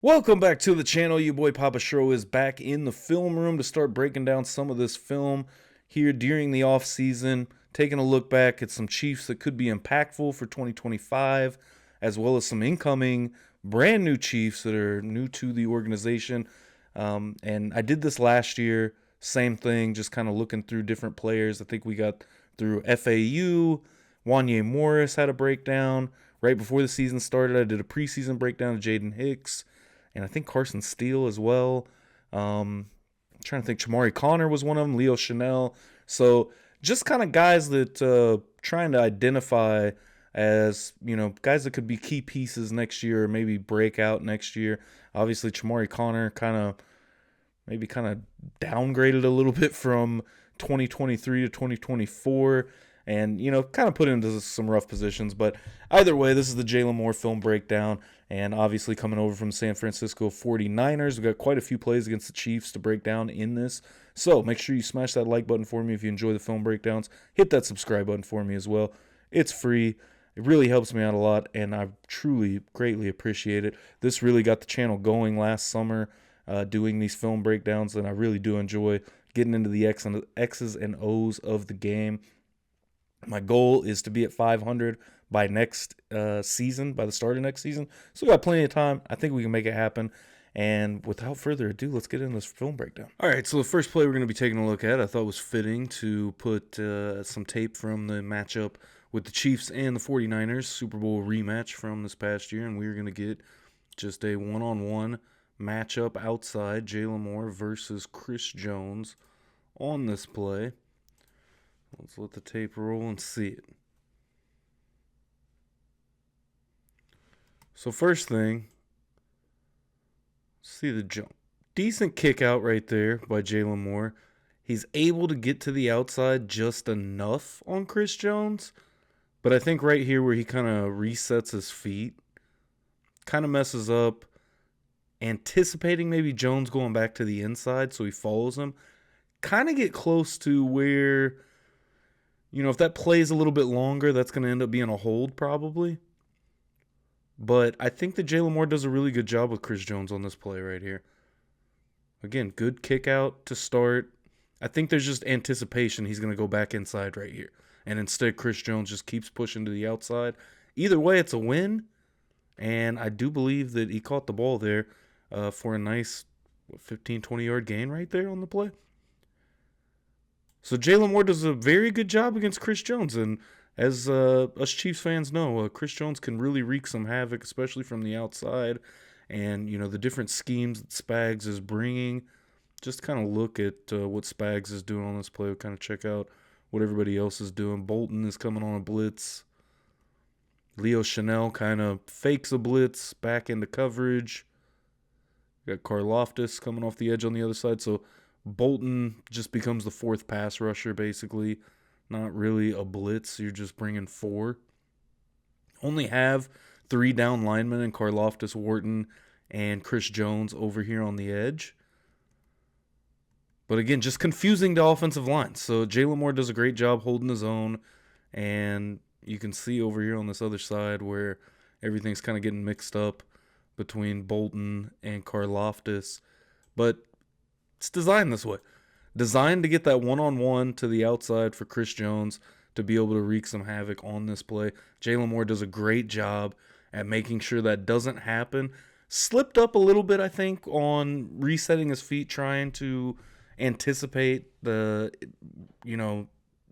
Welcome back to the channel. Your boy Papa Shro is back in the film room to start breaking down some of this film here during the off season, taking a look back at some Chiefs that could be impactful for 2025, as well as some incoming brand new Chiefs that are new to the organization. And I did this last year, same thing, just kind of looking through different players. I think we got through FAU. Wanye Morris had a breakdown. Right before the season started, I did a preseason breakdown of Jaden Hicks. And I think Carson Steele as well. I'm trying to think. Chamari Connor was one of them. Leo Chanel. So just kind of guys that trying to identify as, guys that could be key pieces next year or maybe break out next year. Obviously, Chamari Connor kind of downgraded a little bit from 2023 to 2024 and, kind of put into some rough positions. But either way, this is the Jaylon Moore film breakdown. And obviously coming over from San Francisco 49ers. We've got quite a few plays against the Chiefs to break down in this. So make sure you smash that like button for me if you enjoy the film breakdowns. Hit that subscribe button for me as well. It's free. It really helps me out a lot, and I truly, greatly appreciate it. This really got the channel going last summer, doing these film breakdowns, and I really do enjoy getting into the X's and O's of the game. My goal is to be at 500 by next season, by the start of next season. So we got plenty of time. I think we can make it happen. And without further ado, let's get into this film breakdown. All right, so the first play we're going to be taking a look at, I thought was fitting to put some tape from the matchup with the Chiefs and the 49ers, Super Bowl rematch from this past year. And we're going to get just a one-on-one matchup outside, Jaylon Moore versus Chris Jones on this play. Let's let the tape roll and see it. So first thing, see the jump. Decent kick out right there by Jaylon Moore. He's able to get to the outside just enough on Chris Jones. But I think right here where he kind of resets his feet, kind of messes up, anticipating maybe Jones going back to the inside so he follows him. Kind of get close to where, if that plays a little bit longer, that's going to end up being a hold probably. But I think that Jaylon Moore does a really good job with Chris Jones on this play right here. Again, good kick out to start. I think there's just anticipation he's going to go back inside right here. And instead, Chris Jones just keeps pushing to the outside. Either way, it's a win. And I do believe that he caught the ball there for a nice 15, 20-yard gain right there on the play. So Jaylon Moore does a very good job against Chris Jones. And as us Chiefs fans know, Chris Jones can really wreak some havoc, especially from the outside. And, the different schemes that Spags is bringing. Just kind of look at what Spags is doing on this play. We'll kind of check out what everybody else is doing. Bolton is coming on a blitz. Leo Chanel kind of fakes a blitz back into coverage. Got Karlaftis coming off the edge on the other side. So Bolton just becomes the fourth pass rusher, basically. Not really a blitz. You're just bringing four. Only have 3 down linemen in Karlaftis, Wharton, and Chris Jones over here on the edge. But again, just confusing the offensive line. So Jaylon Moore does a great job holding his own. And you can see over here on this other side where everything's kind of getting mixed up between Bolton and Karlaftis. But it's designed this way. Designed to get that one-on-one to the outside for Chris Jones to be able to wreak some havoc on this play. Jaylon Moore does a great job at making sure that doesn't happen. Slipped up a little bit, I think, on resetting his feet, trying to anticipate the,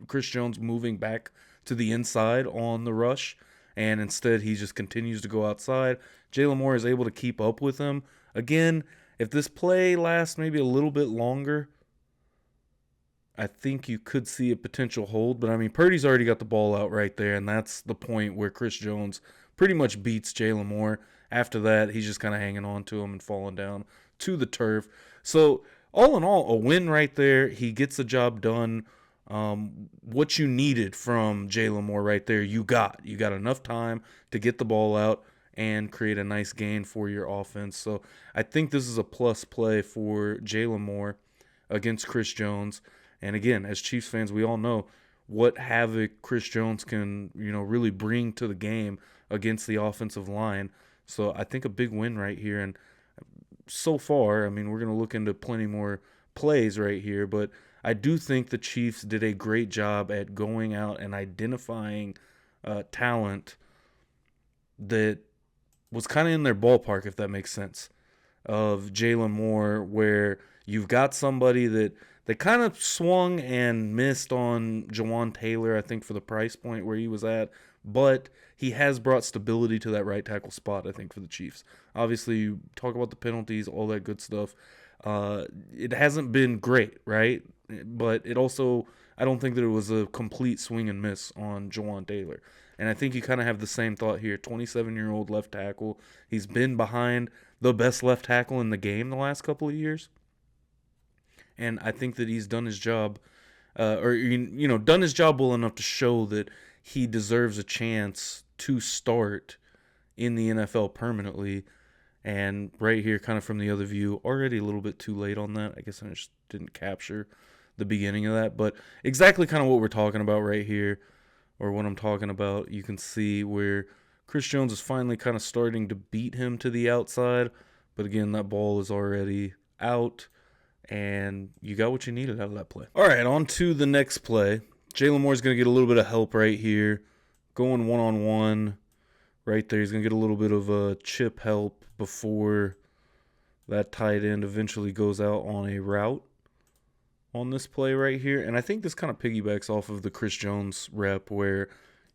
Chris Jones moving back to the inside on the rush. And instead, he just continues to go outside. Jaylon Moore is able to keep up with him. Again, if this play lasts maybe a little bit longer, I think you could see a potential hold. But, Purdy's already got the ball out right there, and that's the point where Chris Jones pretty much beats Jaylon Moore. After that, he's just kind of hanging on to him and falling down to the turf. So, all in all, a win right there. He gets the job done. What you needed from Jaylon Moore right there, you got. You got enough time to get the ball out and create a nice gain for your offense. So, I think this is a plus play for Jaylon Moore against Chris Jones. And again, as Chiefs fans, we all know what havoc Chris Jones can, really bring to the game against the offensive line. So I think a big win right here. And so far, I mean, we're going to look into plenty more plays right here, but I do think the Chiefs did a great job at going out and identifying talent that was kind of in their ballpark, if that makes sense, of Jaylon Moore, where you've got somebody that they kind of swung and missed on Jawan Taylor, I think, for the price point where he was at, but he has brought stability to that right tackle spot, I think, for the Chiefs. Obviously, you talk about the penalties, all that good stuff. It hasn't been great, right? But it also, I don't think that it was a complete swing and miss on Jawan Taylor. And I think you kind of have the same thought here. 27-year-old left tackle. He's been behind the best left tackle in the game the last couple of years. And I think that he's done his job, done his job well enough to show that he deserves a chance to start in the NFL permanently. And right here, kind of from the other view, already a little bit too late on that. I guess I just didn't capture the beginning of that. But exactly kind of what we're talking about right here, or what I'm talking about, you can see where Chris Jones is finally kind of starting to beat him to the outside. But again, that ball is already out, and you got what you needed out of that play. All right, on to the next play. Jaylon Moore's going to get a little bit of help right here. Going one-on-one right there. He's going to get a little bit of a chip help before that tight end eventually goes out on a route on this play right here. And I think this kind of piggybacks off of the Chris Jones rep, where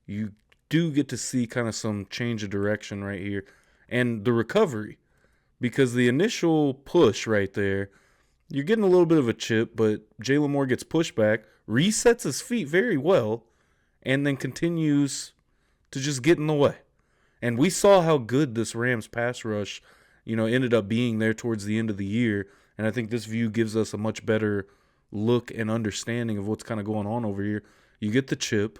you do get to see kind of some change of direction right here and the recovery, because the initial push right there, you're getting a little bit of a chip, but Jaylon Moore gets pushed back, resets his feet very well, and then continues to just get in the way. And we saw how good this Rams pass rush, ended up being there towards the end of the year. And I think this view gives us a much better look and understanding of what's kind of going on over here. You get the chip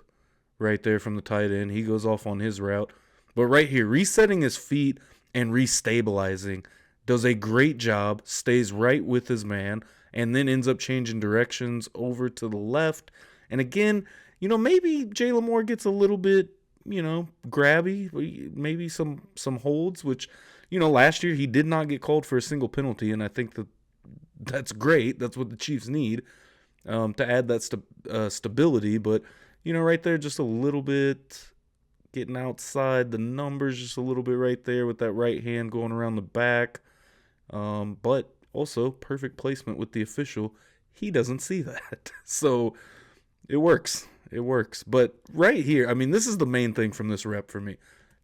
right there from the tight end. He goes off on his route. But right here, resetting his feet and restabilizing, does a great job, stays right with his man, and then ends up changing directions over to the left. And again, maybe Jaylon Moore gets a little bit, grabby, maybe some holds, which, last year he did not get called for a single penalty, and I think that's great. That's what the Chiefs need, to add that stability. But, right there, just a little bit getting outside the numbers, just a little bit right there with that right hand going around the back. But also perfect placement with the official. He doesn't see that. So it works. It works. But right here, I mean, this is the main thing from this rep for me.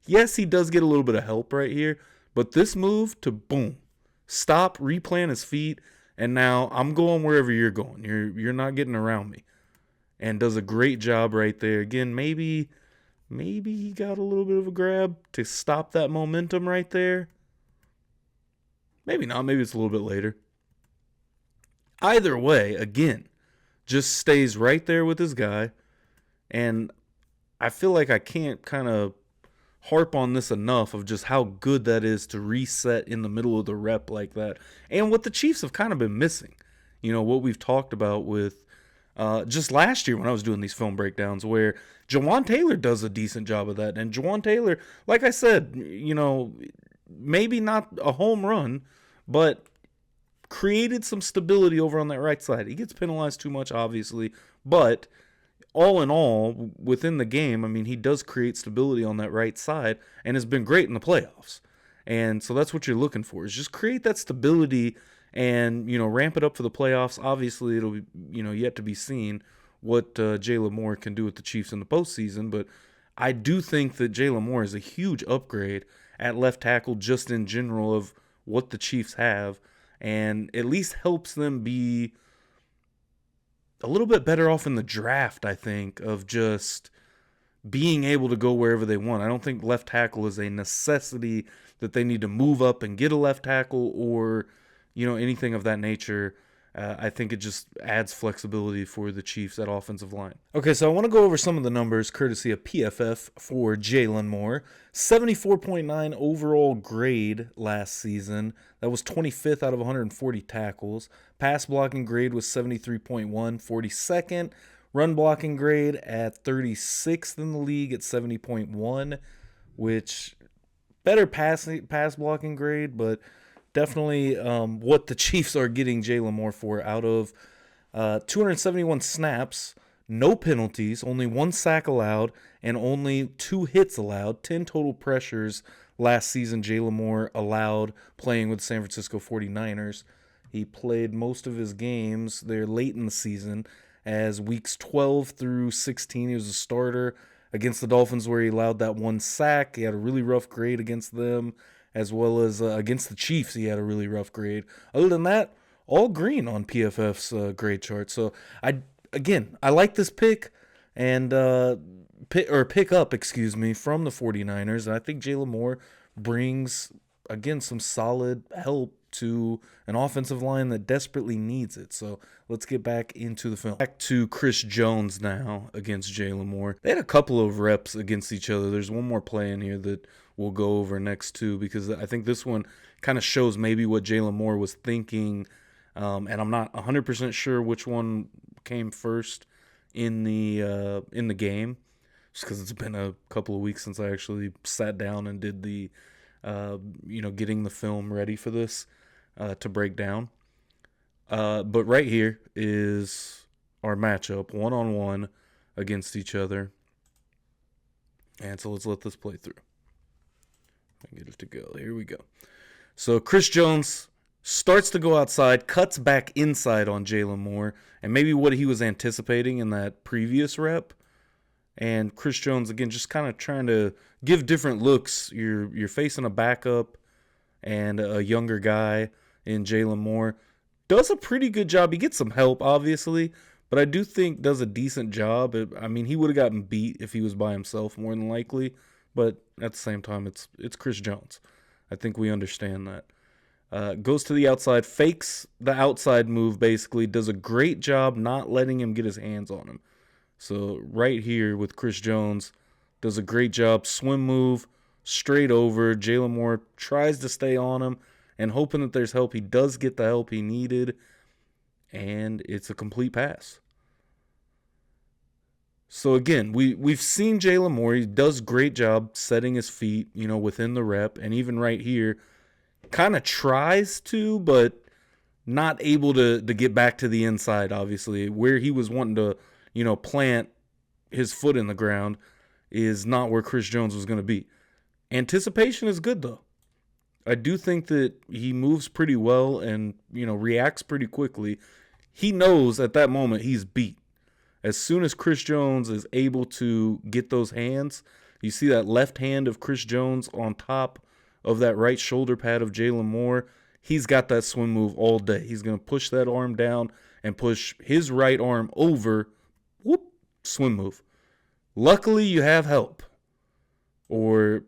Yes, he does get a little bit of help right here, but this move to boom, stop, replant his feet, and now I'm going wherever you're going. You're not getting around me. And does a great job right there. Again, maybe he got a little bit of a grab to stop that momentum right there. Maybe not. Maybe it's a little bit later. Either way, again, just stays right there with his guy. And I feel like I can't kind of harp on this enough of just how good that is to reset in the middle of the rep like that. And what the Chiefs have kind of been missing. What we've talked about with just last year when I was doing these film breakdowns, where Jawan Taylor does a decent job of that. And Jawan Taylor, like I said, maybe not a home run, but created some stability over on that right side. He gets penalized too much, obviously, but all in all, within the game, I mean, he does create stability on that right side and has been great in the playoffs. And so that's what you're looking for, is just create that stability and, ramp it up for the playoffs. Obviously, it'll be, yet to be seen what Jaylon Moore can do with the Chiefs in the postseason. But I do think that Jaylon Moore is a huge upgrade at left tackle just in general of what the Chiefs have, and at least helps them be a little bit better off in the draft, I think, of just being able to go wherever they want. I don't think left tackle is a necessity that they need to move up and get a left tackle or, anything of that nature. I think it just adds flexibility for the Chiefs at offensive line. Okay, so I want to go over some of the numbers courtesy of PFF for Jaylon Moore. 74.9 overall grade last season. That was 25th out of 140 tackles. Pass blocking grade was 73.1, 42nd. Run blocking grade at 36th in the league at 70.1, which better pass blocking grade, but definitely what the Chiefs are getting Jaylon Moore for. Out of 271 snaps, no penalties, only one sack allowed, and only 2 hits allowed, 10 total pressures last season Jaylon Moore allowed playing with the San Francisco 49ers. He played most of his games there late in the season, as weeks 12 through 16 he was a starter against the Dolphins, where he allowed that one sack. He had a really rough grade against them, as well as against the Chiefs he had a really rough grade. Other than that, all green on PFF's grade chart. So I like this pick and pick up, from the 49ers. And I think Jaylon Moore brings, again, some solid help to an offensive line that desperately needs it. So let's get back into the film. Back to Chris Jones now against Jaylon Moore. They had a couple of reps against each other. There's one more play in here that we'll go over next too, because I think this one kind of shows maybe what Jaylon Moore was thinking. And I'm not 100% sure which one came first in the game, just because it's been a couple of weeks since I actually sat down and did the getting the film ready for this to break down. But right here is our matchup, 1-on-1 against each other. And so let's let this play through. I get it to go. Here we go. So Chris Jones starts to go outside, cuts back inside on Jaylon Moore, and maybe what he was anticipating in that previous rep. And Chris Jones, again, just kind of trying to give different looks. You're facing a backup and a younger guy in Jaylon Moore. Does a pretty good job. He gets some help, obviously, but I do think does a decent job. I mean, he would have gotten beat if he was by himself, more than likely. But at the same time, it's Chris Jones. I think we understand that. Goes to the outside, fakes the outside move, basically. Does a great job not letting him get his hands on him. So right here with Chris Jones, does a great job. Swim move, straight over. Jaylon Moore tries to stay on him and hoping that there's help. He does get the help he needed, and it's a complete pass. So again, we've seen Jaylon Moore. He does great job setting his feet, within the rep. And even right here, kind of tries to, but not able to get back to the inside, obviously. Where he was wanting to, plant his foot in the ground is not where Chris Jones was going to be. Anticipation is good, though. I do think that he moves pretty well and, reacts pretty quickly. He knows at that moment he's beat. As soon as Chris Jones is able to get those hands, you see that left hand of Chris Jones on top of that right shoulder pad of Jaylon Moore. He's got that swim move all day. He's going to push that arm down and push his right arm over. Whoop, swim move. Luckily, you have help. Or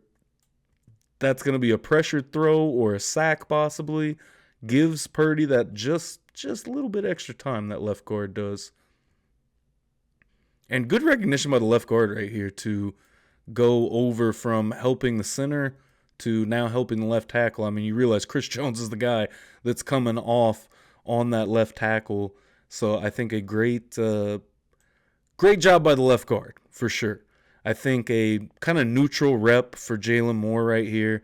that's going to be a pressured throw or a sack possibly. Gives Purdy that just a little bit extra time that left guard does. And good recognition by the left guard right here to go over from helping the center to now helping the left tackle. I mean, you realize Chris Jones is the guy that's coming off on that left tackle. So I think a great job by the left guard, for sure. I think a kind of neutral rep for Jaylon Moore right here.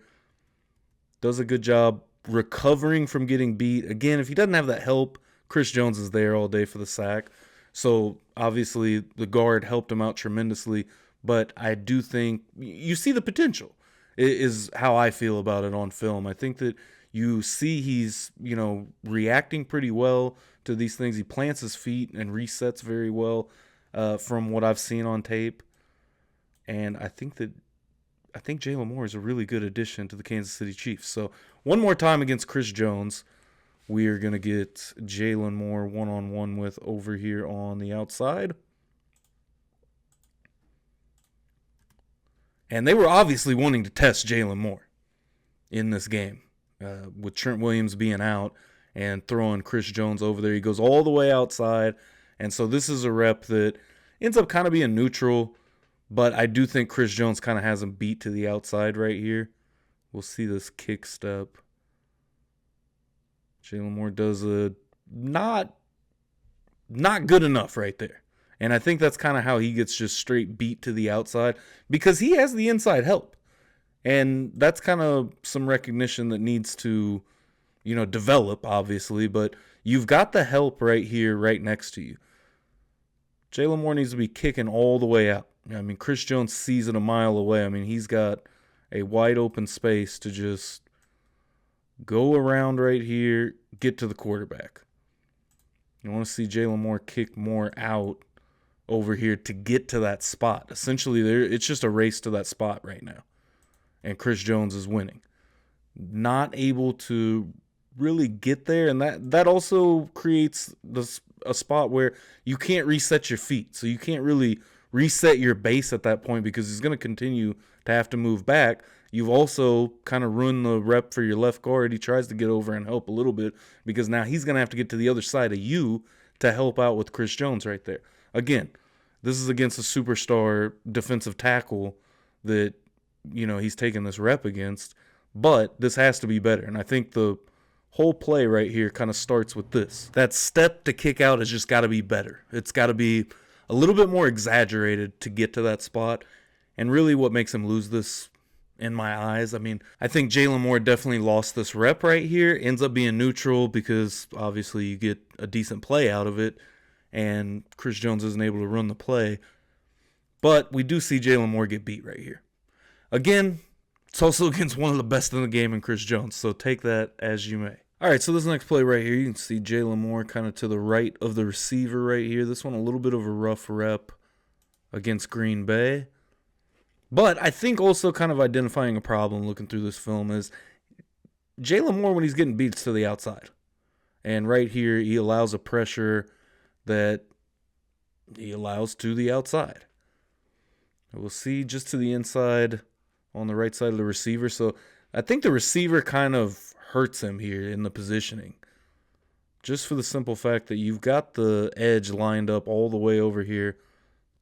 Does a good job recovering from getting beat. Again, if he doesn't have that help, Chris Jones is there all day for the sack. So obviously the guard helped him out tremendously. But I do think you see the potential is how I feel about it on film. I think that you see he's, reacting pretty well to these things. He plants his feet and resets very well from what I've seen on tape. And I think Jaylon Moore is a really good addition to the Kansas City Chiefs. So one more time against Chris Jones, we are going to get Jaylon Moore one-on-one with over here on the outside. And they were obviously wanting to test Jaylon Moore in this game with Trent Williams being out and throwing Chris Jones over there. He goes all the way outside. And so this is a rep that ends up kind of being neutral. But I do think Chris Jones kind of has him beat to the outside right here. We'll see this kick step. Jaylon Moore does a not good enough right there. And I think that's kind of how he gets just straight beat to the outside because he has the inside help. And that's kind of some recognition that needs to develop, obviously, but you've got the help right here, right next to you. Jaylon Moore needs to be kicking all the way out. I mean, Chris Jones sees it a mile away. I mean, he's got a wide open space to just go around right here, get to the quarterback. You want to see Jaylon Moore kick more out over here to get to that spot. Essentially, it's just a race to that spot right now. And Chris Jones is winning. Not able to really get there, and that also creates a spot where you can't reset your feet. So you can't really reset your base at that point because he's going to continue to have to move back. You've also kind of ruined the rep for your left guard. He tries to get over and help a little bit because now he's going to have to get to the other side of you to help out with Chris Jones right there. Again, this is against a superstar defensive tackle that, he's taking this rep against, but this has to be better. And I think the whole play right here kind of starts with this. That step to kick out has just got to be better. It's got to be a little bit more exaggerated to get to that spot. And really what makes him lose this in my eyes, I mean, I think Jaylon Moore definitely lost this rep right here. Ends up being neutral because obviously you get a decent play out of it. And Chris Jones isn't able to run the play. But we do see Jaylon Moore get beat right here. Again, it's also against one of the best in the game in Chris Jones, so take that as you may. All right, so this next play right here, you can see Jaylon Moore kind of to the right of the receiver right here. This one a little bit of a rough rep against Green Bay. But I think also kind of identifying a problem looking through this film is Jaylon Moore, when he's getting beats to the outside. And right here, he allows a pressure that he allows to the outside. We'll see just to the inside on the right side of the receiver. So I think the receiver kind of hurts him here in the positioning. Just for the simple fact that you've got the edge lined up all the way over here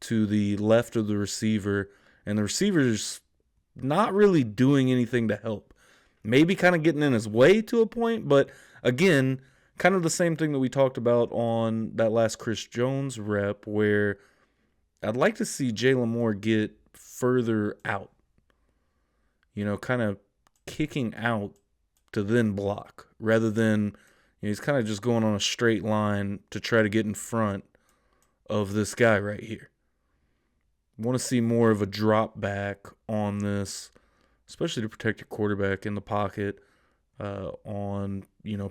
to the left of the receiver, and the receiver's not really doing anything to help. Maybe kind of getting in his way to a point, but again, kind of the same thing that we talked about on that last Chris Jones rep, where I'd like to see Jaylon Moore get further out. Kind of kicking out to then block rather than he's kind of just going on a straight line to try to get in front of this guy right here. Want to see more of a drop back on this, especially to protect your quarterback in the pocket on,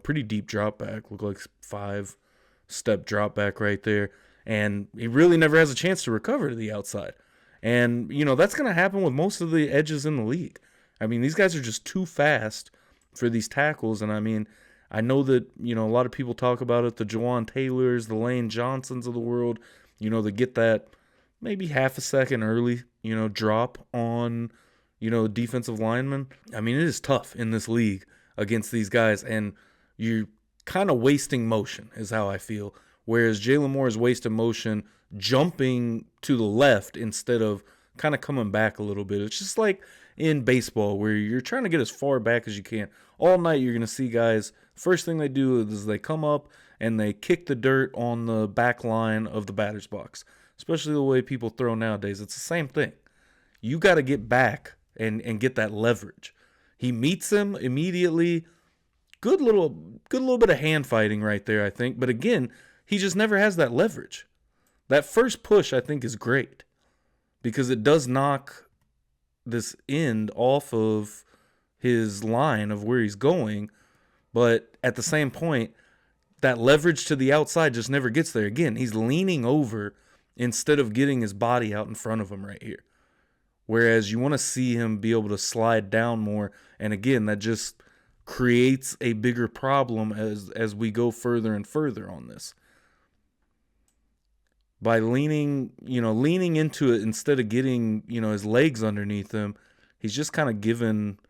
pretty deep drop back. Look like 5-step drop back right there. And he really never has a chance to recover to the outside. And, that's going to happen with most of the edges in the league. I mean, these guys are just too fast for these tackles. And, I mean, I know that, a lot of people talk about it, the Jawan Taylors, the Lane Johnsons of the world, they get that maybe half a second early, drop on, defensive linemen. I mean, it is tough in this league against these guys. And you're kind of wasting motion is how I feel. Whereas Jaylon Moore is wasting motion jumping to the left instead of kind of coming back a little bit. It's just like in baseball where you're trying to get as far back as you can. All night you're going to see guys, first thing they do is they come up and they kick the dirt on the back line of the batter's box. Especially the way people throw nowadays. It's the same thing. You got to get back and get that leverage. He meets him immediately. Good little bit of hand fighting right there, I think. But again, he just never has that leverage. That first push, I think, is great because it does knock this end off of his line of where he's going. But at the same point, that leverage to the outside just never gets there. Again, he's leaning over instead of getting his body out in front of him right here. Whereas you want to see him be able to slide down more. And again, that just creates a bigger problem as we go further and further on this. By leaning into it instead of getting, his legs underneath him, he's just kind of given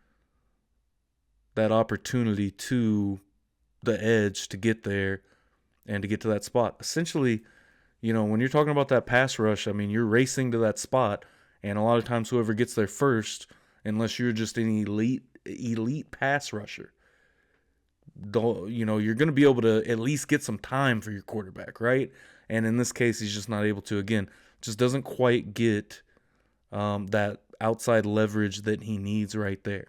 that opportunity to the edge to get there and to get to that spot. Essentially, when you're talking about that pass rush, I mean, you're racing to that spot, and a lot of times whoever gets there first, unless you're just an elite pass rusher, you're going to be able to at least get some time for your quarterback, right? And in this case, he's just not able to. Again, just doesn't quite get that outside leverage that he needs right there.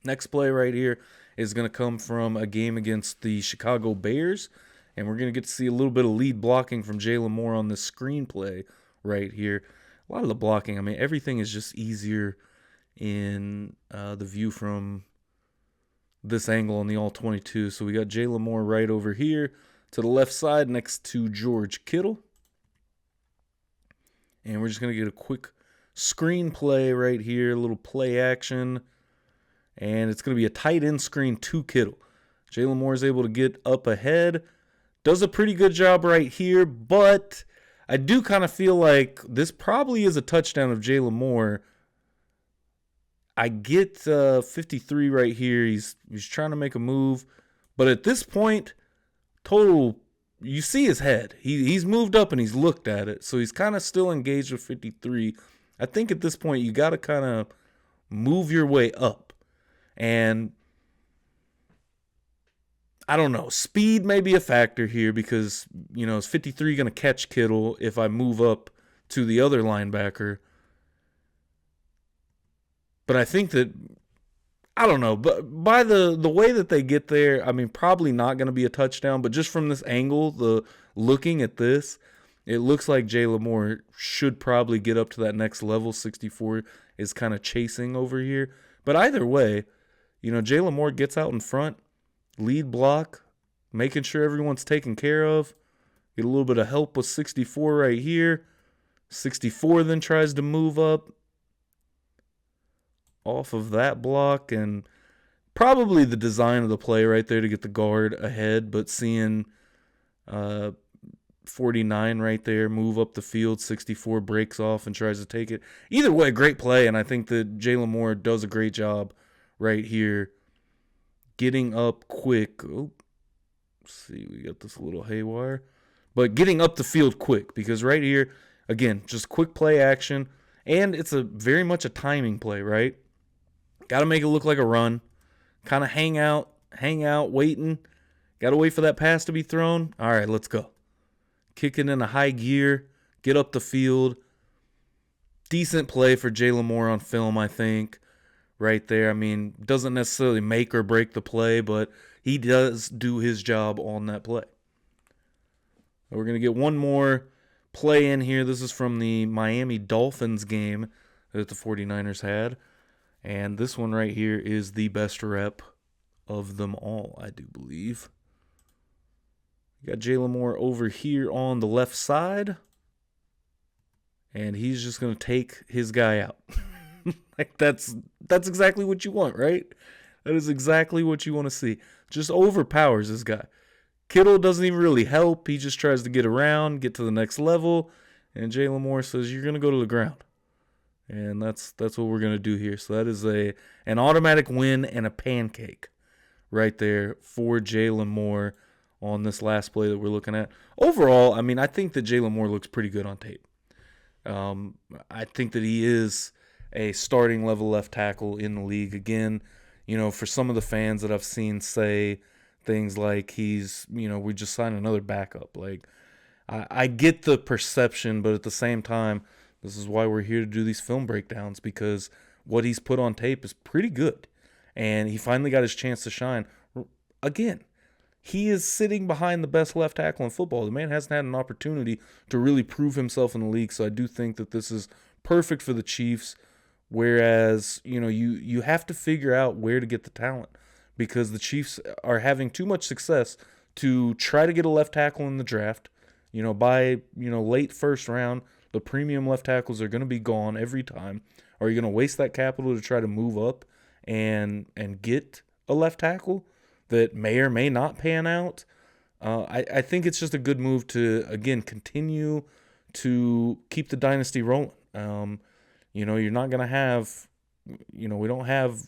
Next play right here is going to come from a game against the Chicago Bears. And we're going to get to see a little bit of lead blocking from Jaylon Moore on this screenplay right here. A lot of the blocking, I mean, everything is just easier in the view from this angle on the all-22. So we got Jaylon Moore right over here to the left side next to George Kittle. And we're just going to get a quick screenplay right here, a little play action. And it's going to be a tight end screen to Kittle. Jaylon Moore is able to get up ahead. Does a pretty good job right here, but I do kind of feel like this probably is a touchdown of Jaylon Moore. I get 53 right here. He's trying to make a move, but at this point, total, you see his head. He's moved up and he's looked at it, so he's kind of still engaged with 53. I think at this point you got to kind of move your way up, and I don't know. Speed may be a factor here because, is 53 going to catch Kittle if I move up to the other linebacker? But I think that, I don't know. But by the way that they get there, I mean, probably not going to be a touchdown. But just from this angle, looking at this, it looks like Jaylon Moore should probably get up to that next level. 64 is kind of chasing over here. But either way, Jaylon Moore gets out in front. Lead block, making sure everyone's taken care of. Get a little bit of help with 64 right here. 64 then tries to move up off of that block, and probably the design of the play right there to get the guard ahead, but seeing 49 right there move up the field, 64 breaks off and tries to take it. Either way, great play, and I think that Jaylon Moore does a great job right here getting up quick. Oh, let's see, we got this a little haywire. But getting up the field quick, because right here, again, just quick play action. And it's very much a timing play, right? Got to make it look like a run. Kind of hang out, waiting. Got to wait for that pass to be thrown. All right, let's go. Kicking in a high gear. Get up the field. Decent play for Jaylon Moore on film, I think. Right there. I mean, doesn't necessarily make or break the play, but he does do his job on that play. We're going to get one more play in here. This is from the Miami Dolphins game that the 49ers had. And this one right here is the best rep of them all, I do believe. We got Jaylon Moore over here on the left side. And he's just going to take his guy out. Like that's exactly what you want, right? That is exactly what you want to see. Just overpowers this guy. Kittle doesn't even really help. He just tries to get around, get to the next level, and Jaylon Moore says, "You're gonna go to the ground," and that's what we're gonna do here. So that is an automatic win and a pancake right there for Jaylon Moore on this last play that we're looking at. Overall, I mean, I think that Jaylon Moore looks pretty good on tape. I think that he is a starting level left tackle in the league. Again, for some of the fans that I've seen say things like we just signed another backup. Like, I get the perception, but at the same time, this is why we're here to do these film breakdowns, because what he's put on tape is pretty good. And he finally got his chance to shine. Again, he is sitting behind the best left tackle in football. The man hasn't had an opportunity to really prove himself in the league, so I do think that this is perfect for the Chiefs. Whereas, you have to figure out where to get the talent, because the Chiefs are having too much success to try to get a left tackle in the draft. By late first round, the premium left tackles are going to be gone every time. Are you going to waste that capital to try to move up and get a left tackle that may or may not pan out? I think it's just a good move to, again, continue to keep the dynasty rolling. You're not going to have, we don't have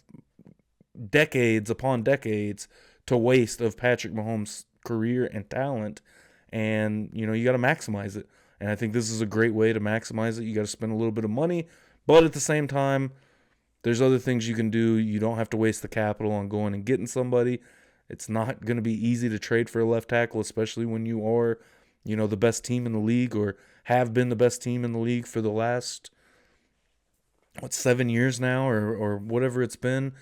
decades upon decades to waste of Patrick Mahomes' career and talent. And, you got to maximize it. And I think this is a great way to maximize it. You got to spend a little bit of money, but at the same time, there's other things you can do. You don't have to waste the capital on going and getting somebody. It's not going to be easy to trade for a left tackle, especially when you are, the best team in the league, or have been the best team in the league for the last 7 years now, or whatever it's been.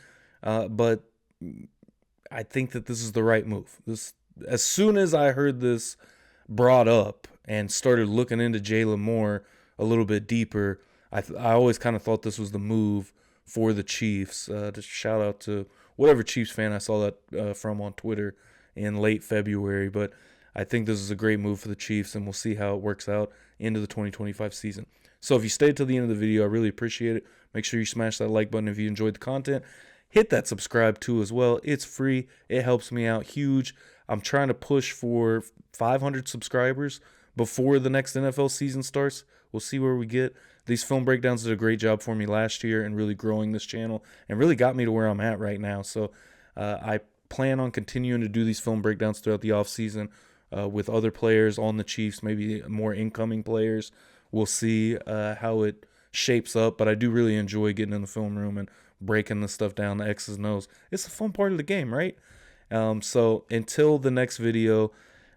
But I think that this is the right move. As soon as I heard this brought up and started looking into Jaylon Moore a little bit deeper, I always kind of thought this was the move for the Chiefs. Just shout out to whatever Chiefs fan I saw that from on Twitter in late February. But I think this is a great move for the Chiefs, and we'll see how it works out into the 2025 season. So if you stayed till the end of the video, I really appreciate it. Make sure you smash that like button if you enjoyed the content. Hit that subscribe too as well. It's free. It helps me out huge. I'm trying to push for 500 subscribers before the next NFL season starts. We'll see where we get. These film breakdowns did a great job for me last year and really growing this channel and really got me to where I'm at right now. So I plan on continuing to do these film breakdowns throughout the offseason with other players on the Chiefs, maybe more incoming players. We'll see how it shapes up, but I do really enjoy getting in the film room and breaking the stuff down, the X's and O's. It's a fun part of the game, right? So until the next video,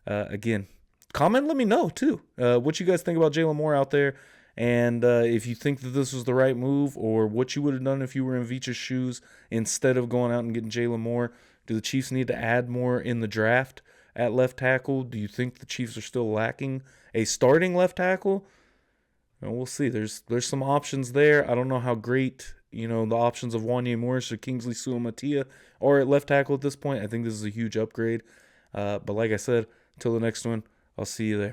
again, comment, let me know too what you guys think about Jaylon Moore out there, and if you think that this was the right move or what you would have done if you were in Vicha's shoes instead of going out and getting Jaylon Moore. Do the Chiefs need to add more in the draft at left tackle? Do you think the Chiefs are still lacking a starting left tackle? And we'll see. There's some options there. I don't know how great, the options of Wanya Morris or Kingsley Suamatia are at left tackle at this point. I think this is a huge upgrade. But like I said, until the next one, I'll see you there.